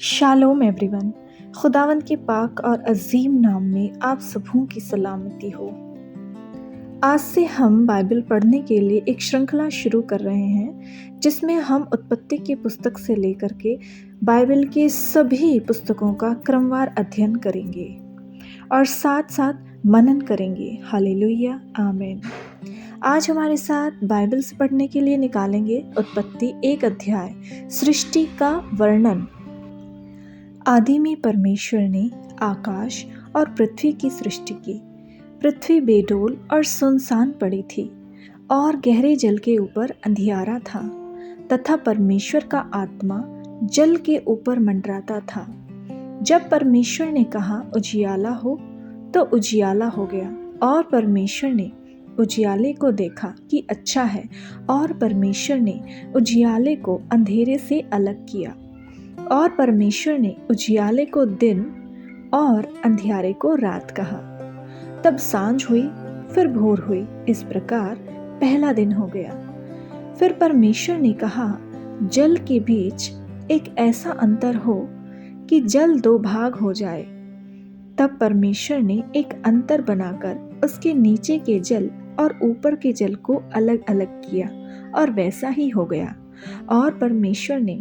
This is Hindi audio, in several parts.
Shalom everyone. खुदावंद के पाक और अजीम नाम में आप सबों की सलामती हो। आज से हम बाइबल पढ़ने के लिए एक श्रृंखला शुरू कर रहे हैं जिसमें हम उत्पत्ति की पुस्तक से लेकर के बाइबल के सभी पुस्तकों का क्रमवार अध्ययन करेंगे और साथ साथ मनन करेंगे। हालेलुया, आमीन। आज हमारे साथ बाइबल से पढ़ने के लिए निकालेंगे उत्पत्ति 1 अध्याय, सृष्टि का वर्णन। आदि में परमेश्वर ने आकाश और पृथ्वी की सृष्टि की। पृथ्वी बेडोल और सुनसान पड़ी थी और गहरे जल के ऊपर अंधियारा था तथा परमेश्वर का आत्मा जल के ऊपर मंडराता था। जब परमेश्वर ने कहा उजियाला हो, तो उजियाला हो गया। और परमेश्वर ने उजियाले को देखा कि अच्छा है, और परमेश्वर ने उजियाले को अंधेरे से अलग किया। और परमेश्वर ने उजियाले को दिन और अंधियारे को रात कहा। तब सांझ हुई, फिर भोर हुई, इस प्रकार पहला दिन हो गया। फिर परमेश्वर ने कहा, जल के बीच एक ऐसा अंतर हो कि जल 2 भाग हो जाए। तब परमेश्वर ने एक अंतर बनाकर उसके नीचे के जल और ऊपर के जल को अलग अलग किया, और वैसा ही हो गया। और परमेश्वर ने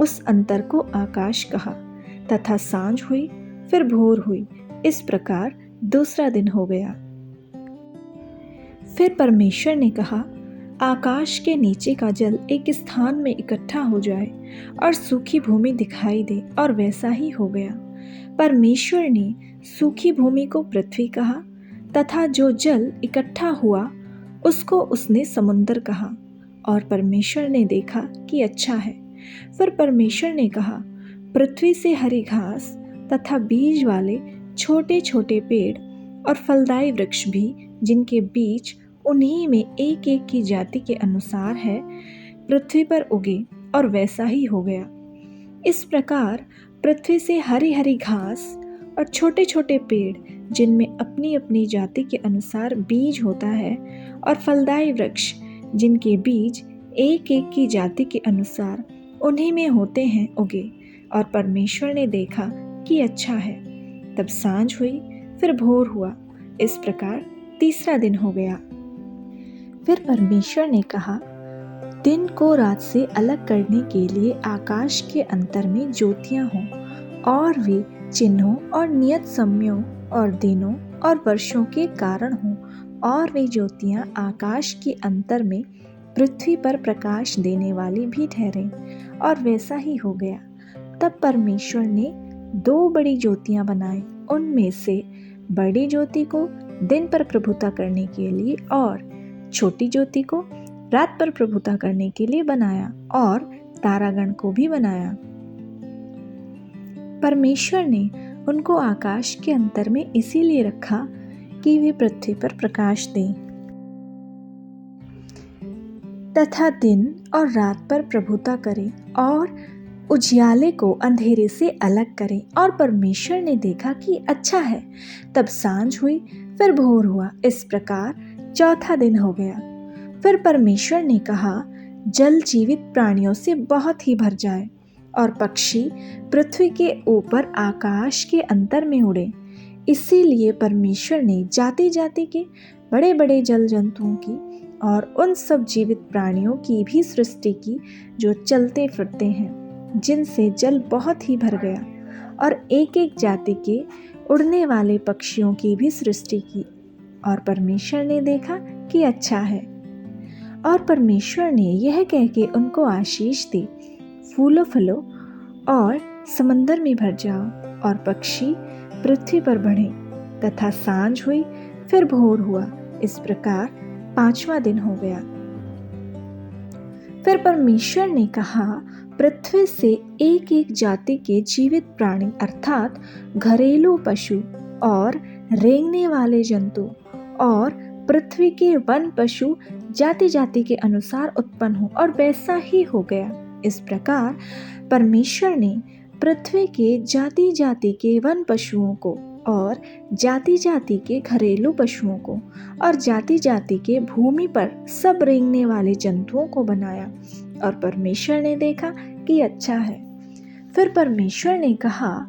उस अंतर को आकाश कहा। तथा सांझ हुई, फिर भोर हुई, इस प्रकार दूसरा दिन हो गया। फिर परमेश्वर ने कहा, आकाश के नीचे का जल एक स्थान में इकट्ठा हो जाए और सूखी भूमि दिखाई दे, और वैसा ही हो गया। परमेश्वर ने सूखी भूमि को पृथ्वी कहा, तथा जो जल इकट्ठा हुआ उसको उसने समुद्र कहा। और परमेश्वर ने देखा कि अच्छा है। फिर परमेश्वर ने कहा, पृथ्वी से हरी घास तथा बीज वाले छोटे छोटे पेड़ और फलदायी वृक्ष भी, जिनके बीज उन्हीं में एक एक की जाति के अनुसार है, पृथ्वी पर उगे, और वैसा ही हो गया। इस प्रकार पृथ्वी से हरी हरी घास और छोटे छोटे पेड़, जिनमें अपनी अपनी जाति के अनुसार बीज होता है, और फलदायी वृक्ष, जिनके बीज एक एक की जाति के अनुसार उन्हीं में होते हैं, उगे। और परमेश्वर ने देखा कि अच्छा है। तब सांझ हुई, फिर भोर हुआ, इस प्रकार तीसरा दिन हो गया। फिर परमेश्वर ने कहा, दिन को रात से अलग करने के लिए आकाश के अंतर में ज्योतियां हों, और वे चिन्हों और नियत समयों और दिनों और वर्षों के कारण हों, और वे ज्योतियां आकाश के अंतर में पृथ्वी पर प्रकाश देने वाली भी ठहरें, और वैसा ही हो गया। तब परमेश्वर ने 2 बड़ी ज्योतियां बनाई। उनमें से बड़ी ज्योति को दिन पर प्रभुता करने के लिए, और छोटी ज्योति को रात पर प्रभुता करने के लिए बनाया, और तारागण को भी बनाया। परमेश्वर ने उनको आकाश के अंतर में इसीलिए रखा कि वे पृथ्वी पर प्रकाश दें तथा दिन और रात पर प्रभुता करें, और उजियाले को अंधेरे से अलग करें। और परमेश्वर ने देखा कि अच्छा है। तब सांझ हुई, फिर भोर हुआ, इस प्रकार चौथा दिन हो गया। फिर परमेश्वर ने कहा, जल जीवित प्राणियों से बहुत ही भर जाए, और पक्षी पृथ्वी के ऊपर आकाश के अंतर में उड़े। इसीलिए परमेश्वर ने जाति जाति के बड़े बड़े जल जंतुओं की और उन सब जीवित प्राणियों की भी सृष्टि की, जो चलते फिरते हैं, जिनसे जल बहुत ही भर गया। और एक एक जाति के उड़ने वाले पक्षियों की भी सृष्टि की। और परमेश्वर ने देखा कि अच्छा है। और परमेश्वर ने यह कह के उनको आशीष दी, फूलो फलो और समंदर में भर जाओ, और पक्षी पृथ्वी पर बढ़ें। तथा सांझ हुई, फिर भोर हुआ, इस प्रकार 5वां दिन हो गया। फिर परमेश्वर ने कहा, पृथ्वी से एक एक जाति के जीवित प्राणी, अर्थात घरेलू पशु और रेंगने वाले जंतु और पृथ्वी के वन पशु जाति जाति के अनुसार उत्पन्न हो, और वैसा ही हो गया। इस प्रकार परमेश्वर ने पृथ्वी के जाति जाति के वन पशुओं को, और जाति जाति के घरेलू पशुओं को, और जाति जाति के भूमि पर सब रेंगने वाले जंतुओं को बनाया। और परमेश्वर ने देखा कि अच्छा है। फिर परमेश्वर ने कहा,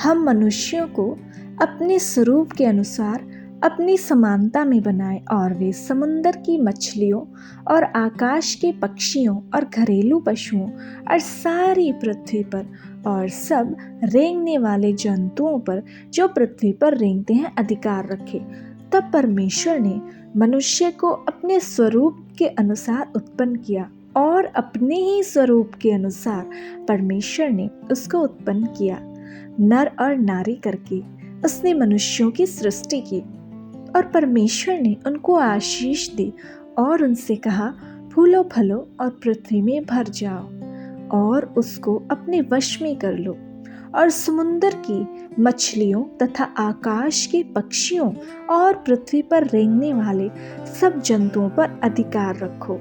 हम मनुष्यों को अपने स्वरूप के अनुसार अपनी समानता में बनाएं और वे समुद्र की मछलियों और आकाश के पक्षियों और घरेलू पशुओं और सारी पृथ्वी पर और सब रेंगने वाले जंतुओं पर जो पृथ्वी पर रेंगते हैं अधिकार रखे। तब परमेश्वर ने मनुष्य को अपने स्वरूप के अनुसार उत्पन्न किया और अपने ही स्वरूप के अनुसार परमेश्वर ने उसको उत्पन्न किया। नर और नारी करके उसने मनुष्यों की सृष्टि की और परमेश्वर ने उनको आशीष दी और उनसे कहा, फूलो फलो और पृथ्वी में भर जाओ और उसको अपने वश में कर लो और समुद्र की मछलियों तथा आकाश के पक्षियों और पृथ्वी पर रेंगने वाले सब जंतुओं पर अधिकार रखो।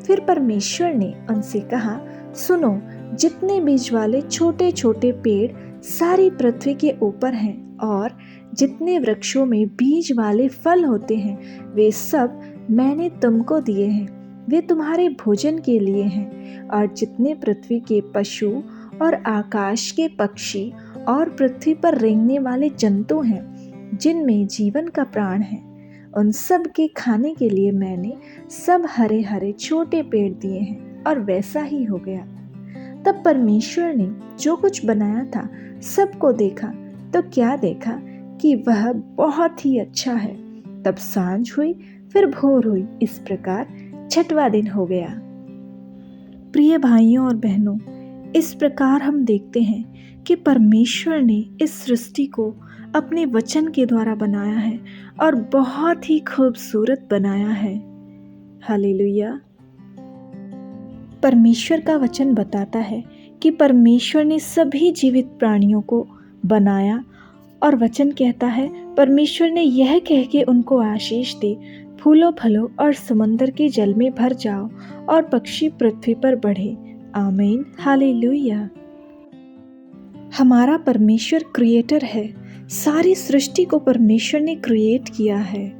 फिर परमेश्वर ने उनसे कहा, सुनो, जितने बीज वाले छोटे छोटे पेड़ सारी पृथ्वी के ऊपर हैं और जितने वृक्षों में बीज वाले फल होते हैं वे सब मैंने तुमको दिए हैं, वे तुम्हारे भोजन के लिए हैं। और जितने पृथ्वी के पशु और आकाश के पक्षी और पृथ्वी पर रेंगने वाले जंतु हैं जिनमें जीवन का प्राण है, उन सब के खाने के लिए मैंने सब हरे हरे छोटे पेड़ दिए हैं। और वैसा ही हो गया। तब परमेश्वर ने जो कुछ बनाया था सबको देखा तो क्या देखा कि वह बहुत ही अच्छा है। तब सांझ हुई, फिर भोर हुई, इस प्रकार छठवां दिन हो गया। प्रिय भाइयों और बहनों, इस प्रकार हम देखते हैं कि परमेश्वर ने इस सृष्टि को अपने वचन के द्वारा बनाया है और बहुत ही खूबसूरत बनाया है। हालेलुया। परमेश्वर का वचन बताता है कि परमेश्वर ने सभी जीवित प्राणियों को बनाया और वचन कहता है, परमेश्वर ने यह कह के उनको आशीष दी, फूलो फलो और समुद्र के जल में भर जाओ और पक्षी पृथ्वी पर बढ़े। आमीन। हालेलुया। हमारा परमेश्वर क्रिएटर है। सारी सृष्टि को परमेश्वर ने क्रिएट किया है।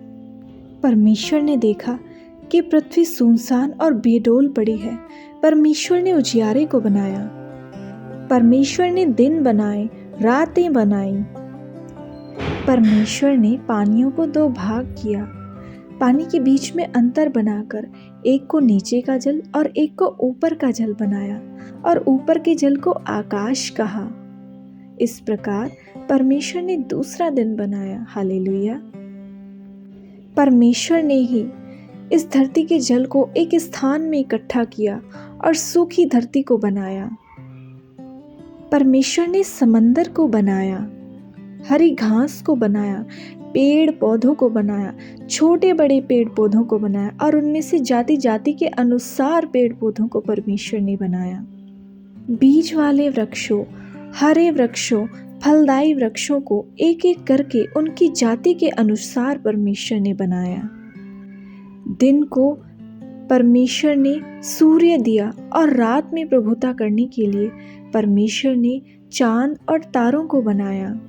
परमेश्वर ने देखा कि पृथ्वी सुनसान और बेडौल पड़ी है। परमेश्वर ने उजियारे को बनाया। परमेश्वर ने दिन बनाए, रातें बनाई। परमेश्वर ने पानियों को दो भाग किया, पानी के बीच में अंतर बनाकर एक को नीचे का जल और एक को ऊपर का जल बनाया और ऊपर के जल को आकाश कहा। इस प्रकार परमेश्वर ने दूसरा दिन बनाया। हालेलुया। परमेश्वर ने ही इस धरती के जल को एक स्थान में इकट्ठा किया और सूखी धरती को बनाया। परमेश्वर ने समंदर को बनाया, हरी घास को बनाया, पेड़ पौधों को बनाया, छोटे बड़े पेड़ पौधों को बनाया और उनमें से जाति जाति के अनुसार पेड़ पौधों को परमेश्वर ने बनाया। बीज वाले वृक्षों, हरे वृक्षों, फलदायी वृक्षों को एक एक करके उनकी जाति के अनुसार परमेश्वर ने बनाया। दिन को परमेश्वर ने सूर्य दिया और रात में प्रभुता करने के लिए परमेश्वर ने चांद और तारों को बनाया।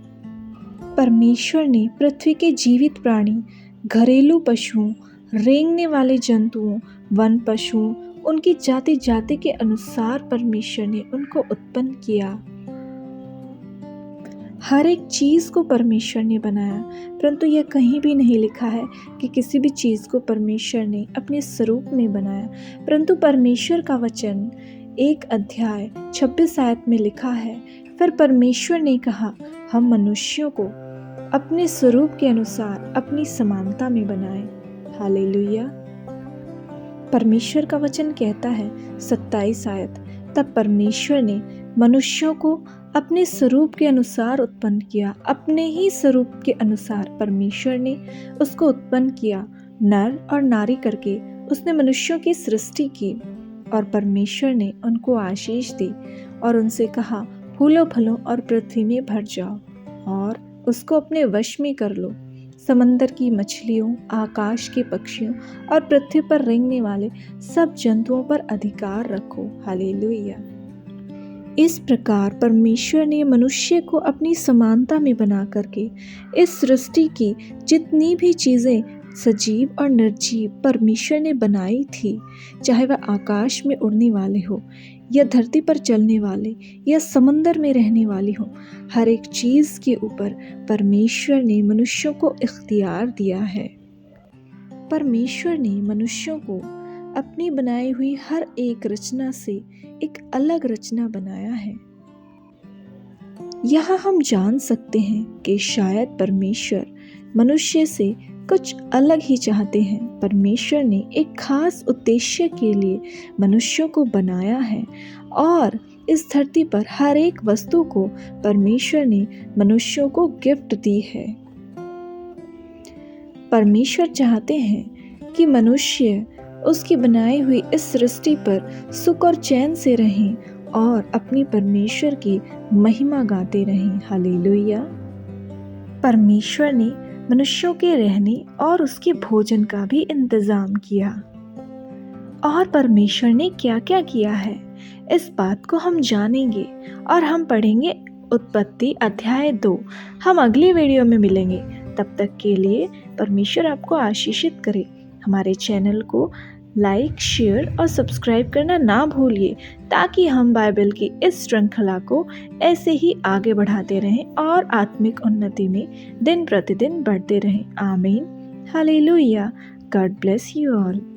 परमेश्वर ने पृथ्वी के जीवित प्राणी, घरेलू पशुओं, रेंगने वाले जंतुओं, वन पशुओं, उनकी जाति जाति के अनुसार परमेश्वर ने उनको उत्पन्न किया। हर एक चीज़ को परमेश्वर ने बनाया, परंतु यह कहीं भी नहीं लिखा है कि किसी भी चीज़ को परमेश्वर ने अपने स्वरूप में बनाया। परंतु परमेश्वर का वचन 1 अध्याय 26 आयत में लिखा है, फिर परमेश्वर ने कहा, हम मनुष्यों को अपने स्वरूप के अनुसार अपनी समानता में बनाएं। हालेलुया। परमेश्वर का वचन कहता है 27 आयत, तब परमेश्वर ने मनुष्यों को अपने स्वरूप के अनुसार उत्पन्न किया, अपने ही स्वरूप के अनुसार परमेश्वर ने उसको उत्पन्न किया, नर और नारी करके उसने मनुष्यों की सृष्टि की। और परमेश्वर ने उनको आशीष दी और उनसे कहा, फूलो फलो और पृथ्वी में भर जाओ और उसको अपने वश में कर लो। समंदर की मछलियों, आकाश के पक्षियों और पृथ्वी पर रेंगने वाले सब जंतुओं पर अधिकार रखो। हालेलुया। इस प्रकार परमेश्वर ने मनुष्य को अपनी समानता में बना करके इस सृष्टि की जितनी भी चीज़ें सजीव और निर्जीव परमेश्वर ने बनाई थी, चाहे वह आकाश में उड़ने वाले हो या धरती पर चलने वाले या समंदर में रहने वाली हो, हर एक चीज़ के ऊपर परमेश्वर ने मनुष्यों को इख्तियार दिया है। परमेश्वर ने मनुष्यों को अपनी बनाई हुई हर एक रचना से एक अलग रचना बनाया है। यहाँ हम जान सकते हैं कि शायद परमेश्वर मनुष्य से कुछ अलग ही चाहते हैं। परमेश्वर ने एक खास उद्देश्य के लिए मनुष्यों को बनाया है और इस धरती पर हर एक वस्तु को परमेश्वर ने मनुष्यों को गिफ्ट दी है। परमेश्वर चाहते हैं कि मनुष्य उसकी बनाई हुई इस सृष्टि पर सुख और चैन से रहें और अपनी परमेश्वर की महिमा गाते रहें। हालेलुया। परमेश्वर ने मनुष्यों के रहने और उसके भोजन का भी इंतजाम किया। और परमेश्वर ने क्या क्या किया है, इस बात को हम जानेंगे और हम पढ़ेंगे उत्पत्ति अध्याय 2। हम अगली वीडियो में मिलेंगे। तब तक के लिए परमेश्वर आपको आशीषित करे। हमारे चैनल को लाइक, शेयर और सब्सक्राइब करना ना भूलिए, ताकि हम बाइबल की इस श्रृंखला को ऐसे ही आगे बढ़ाते रहें और आत्मिक उन्नति में दिन प्रतिदिन बढ़ते रहें। आमीन। Hallelujah. God bless you all.